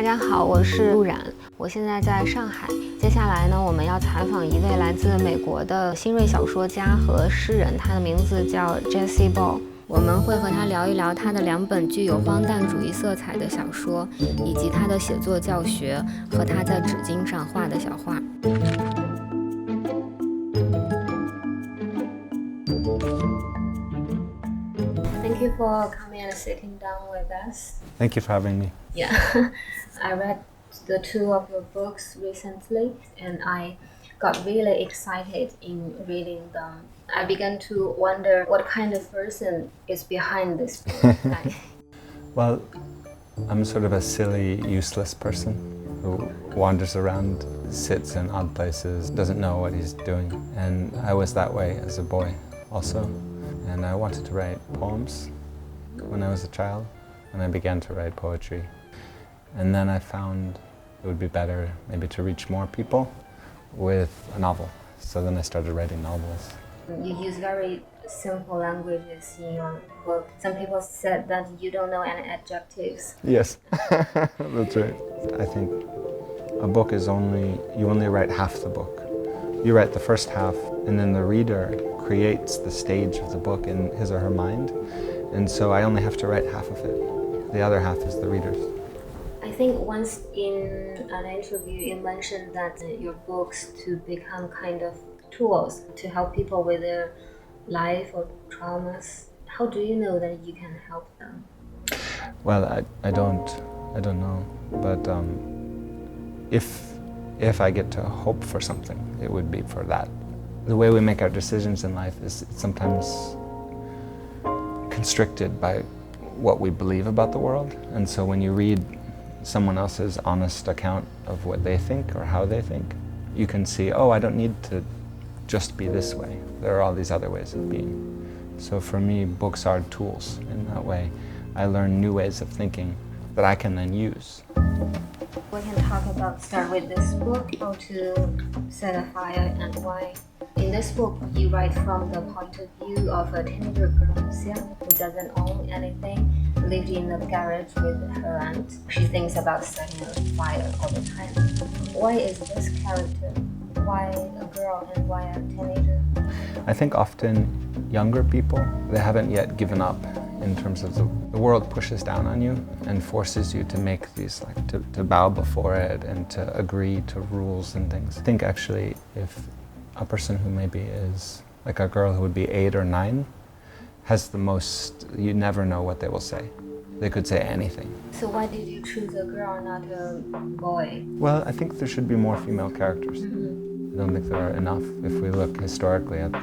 家好，我是陆然，我现在在上海。接下来呢，我们要采访一位来自美国的新锐小说家和诗人，他的名字叫 Jesse Ball。我们会和他聊一聊他的2本具有荒诞主义色彩的小说，以及他的写作教学和他在纸巾上画的小画。Thank you for coming and sitting down with us. Thank you for having me. Yeah, I read the 2 of your books recently, and I got really excited in reading them. I began to wonder what kind of person is behind this book. Well, I'm sort of a silly, useless person who wanders around, sits in odd places, doesn't know what he's doing. And I was that way as a boy also. And I wanted to write poems when I was a child, and I began to write poetry. And then I found it would be better maybe to reach more people with a novel. So then I started writing novels. You use very simple languages in your book. Some people said that you don't know any adjectives. Yes, that's right. I think a book is you only write half the book. You write the first half, and then the reader creates the stage of the book in his or her mind. And so I only have to write half of it. The other half is the reader's. I think once in an interview you mentioned that your books to become kind of tools to help people with their life or traumas. How do you know that you can help them? Well, I don't know, but if I get to hope for something, it would be for that. The way we make our decisions in life is sometimes constricted by what we believe about the world, and so when you read someone else's honest account of what they think or how they think, you can see, oh, I don't need to just be this way. There are all these other ways of being. So for me, books are tools in that way. I learn new ways of thinking that I can then use. We can start with this book, How to Set a Fire and Why. In this book, you write from the point of view of a teenager girl, Xia, who doesn't own anything, lived in a garage with her aunt. She thinks about setting a fire all the time. Why is this character? Why a girl and why a teenager? I think often younger people, they haven't yet given up in terms of the world pushes down on you and forces you to make these, to bow before it and to agree to rules and things. I think actually if a person who maybe is like a girl who would be 8 or 9 has the most, you never know what they will say. They could say anything. So why did you choose a girl, not a boy? Well, I think there should be more female characters. I don't think there are enough. If we look historically at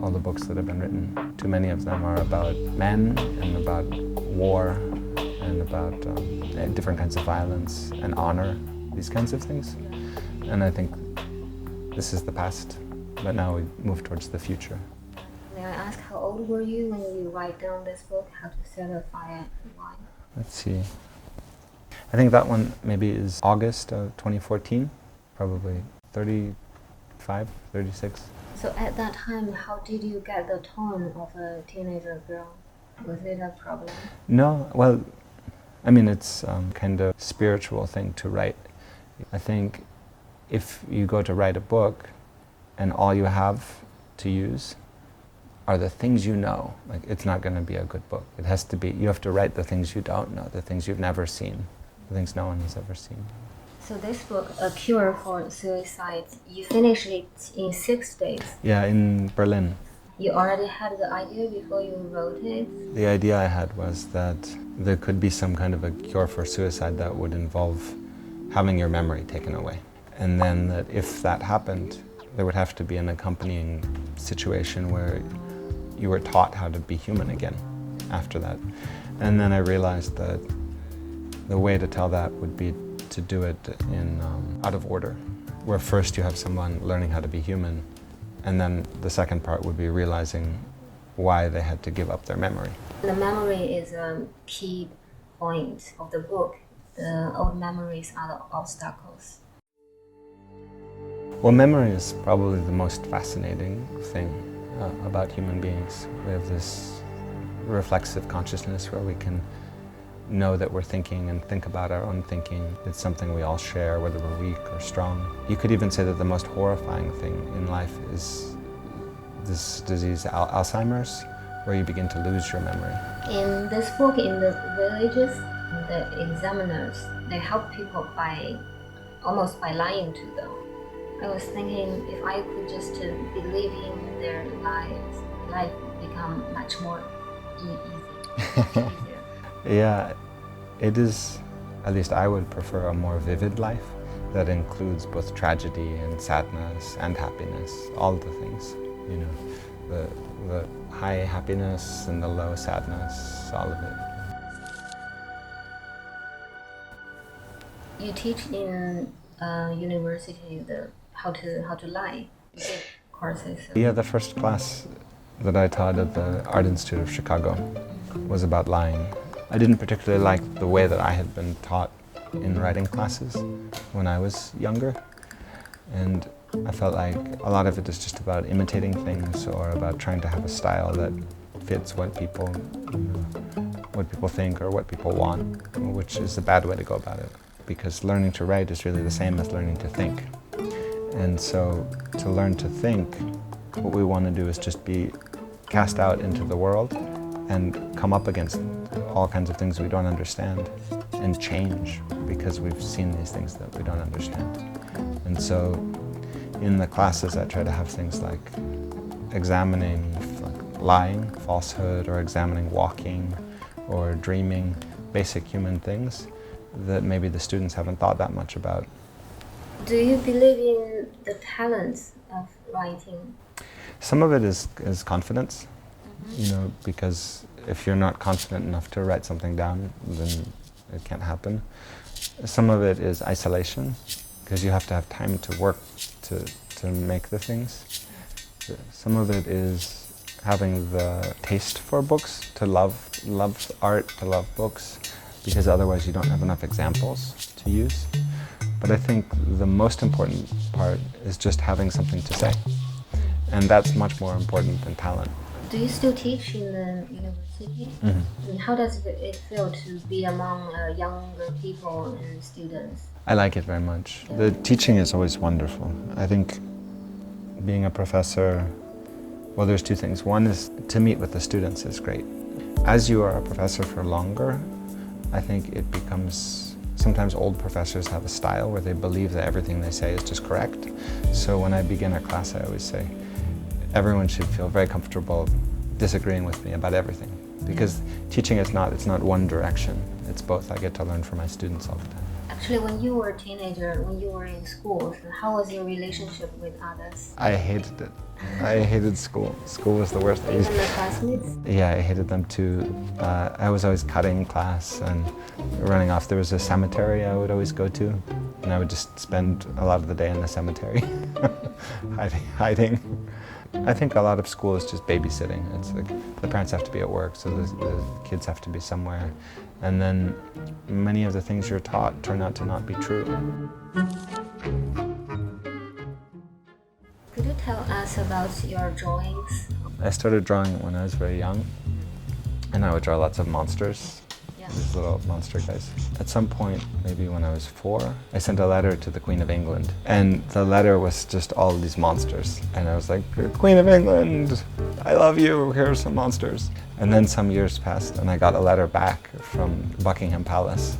all the books that have been written, too many of them are about men and about war and about different kinds of violence and honor, these kinds of things. And I think this is the past, but now we move towards the future. May I ask, how old were you when you write down this book, How to Set a Fire and Why? Let's see. I think that one maybe is August of 2014, probably 35, 36. So at that time, how did you get the tone of a teenager girl? Was it a problem? No, well, I mean, it's kind of spiritual thing to write. I think if you go to write a book and all you have to use are the things you know, like it's not going to be a good book. It has to be, you have to write the things you don't know, the things you've never seen, the things no one has ever seen. So this book, A Cure for Suicide, you finished it in 6 days. Yeah, in Berlin. You already had the idea before you wrote it? The idea I had was that there could be some kind of a cure for suicide that would involve having your memory taken away. And then that if that happened, there would have to be an accompanying situation where you were taught how to be human again after that. And then I realized that the way to tell that would be to do it in out of order, where first you have someone learning how to be human, and then the second part would be realizing why they had to give up their memory. The memory is a key point of the book. The old memories are the obstacles. Well, memory is probably the most fascinating thing about human beings. We have this reflexive consciousness where we can know that we're thinking and think about our own thinking. It's something we all share, whether we're weak or strong. You could even say that the most horrifying thing in life is this disease, Alzheimer's, where you begin to lose your memory. In this book, in the villages, the examiners, they help people almost by lying to them. I was thinking if I could just believe in their lives, life would become much more easier. Yeah, it is, at least I would prefer a more vivid life that includes both tragedy and sadness and happiness, all the things, you know, the high happiness and the low sadness, all of it. You teach in university how to lie. Courses. Yeah, the first class that I taught at the Art Institute of Chicago was about lying. I didn't particularly like the way that I had been taught in writing classes when I was younger, and I felt like a lot of it is just about imitating things or about trying to have a style that fits what people think or what people want, which is a bad way to go about it, because learning to write is really the same as learning to think. And so to learn to think, what we want to do is just be cast out into the world and come up against all kinds of things we don't understand and change because we've seen these things that we don't understand. And so in the classes I try to have things like examining lying, falsehood, or examining walking or dreaming, basic human things that maybe the students haven't thought that much about. Do you believe in the talents of writing? Some of it is confidence, you know, because if you're not confident enough to write something down, then it can't happen. Some of it is isolation, because you have to have time to work to make the things. Some of it is having the taste for books, to love art, to love books, because otherwise you don't have enough examples to use. But I think the most important part is just having something to say. And that's much more important than talent. Do you still teach in the university? Mm-hmm. And how does it feel to be among younger people and students? I like it very much. The teaching is always wonderful. I think being a professor, well, there's two things. One is to meet with the students is great. As you are a professor for longer, I think it becomes, sometimes old professors have a style where they believe that everything they say is just correct. So when I begin a class, I always say, everyone should feel very comfortable disagreeing with me about everything. Because teaching is not, it's not one direction, it's both. I get to learn from my students all the time. Actually, when you were a teenager, when you were in school, how was your relationship with others? I hated it. I hated school. School was the worst. Even the classmates? Yeah, I hated them too. I was always cutting class and running off. There was a cemetery I would always go to, and I would just spend a lot of the day in the cemetery, hiding. I think a lot of school is just babysitting. It's like the parents have to be at work, so the kids have to be somewhere. And then many of the things you're taught turn out to not be true. Could you tell us about your drawings? I started drawing when I was very young, and I would draw lots of monsters. These little monster guys. At some point, maybe when I was 4, I sent a letter to the Queen of England. And the letter was just all these monsters. And I was like, Queen of England, I love you, here are some monsters. And then some years passed, and I got a letter back from Buckingham Palace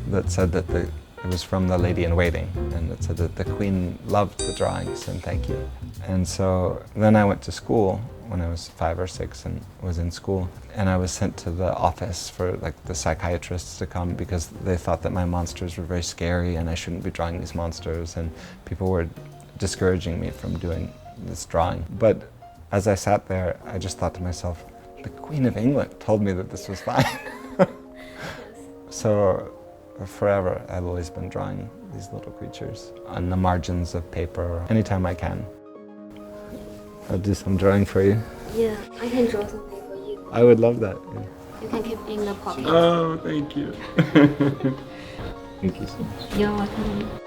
that said that it was from the Lady in Waiting, and it said that the Queen loved the drawings and thank you. And so then I went to school when I was 5 or 6 and was in school, and I was sent to the office for like the psychiatrists to come because they thought that my monsters were very scary and I shouldn't be drawing these monsters, and people were discouraging me from doing this drawing. But as I sat there, I just thought to myself, the Queen of England told me that this was fine. So forever I've always been drawing these little creatures on the margins of paper anytime I can. I'll do some drawing for you. Yeah, I can draw something for you. I would love that. Yeah. You can keep in the pocket. Oh, thank you. Thank you so much. You're welcome.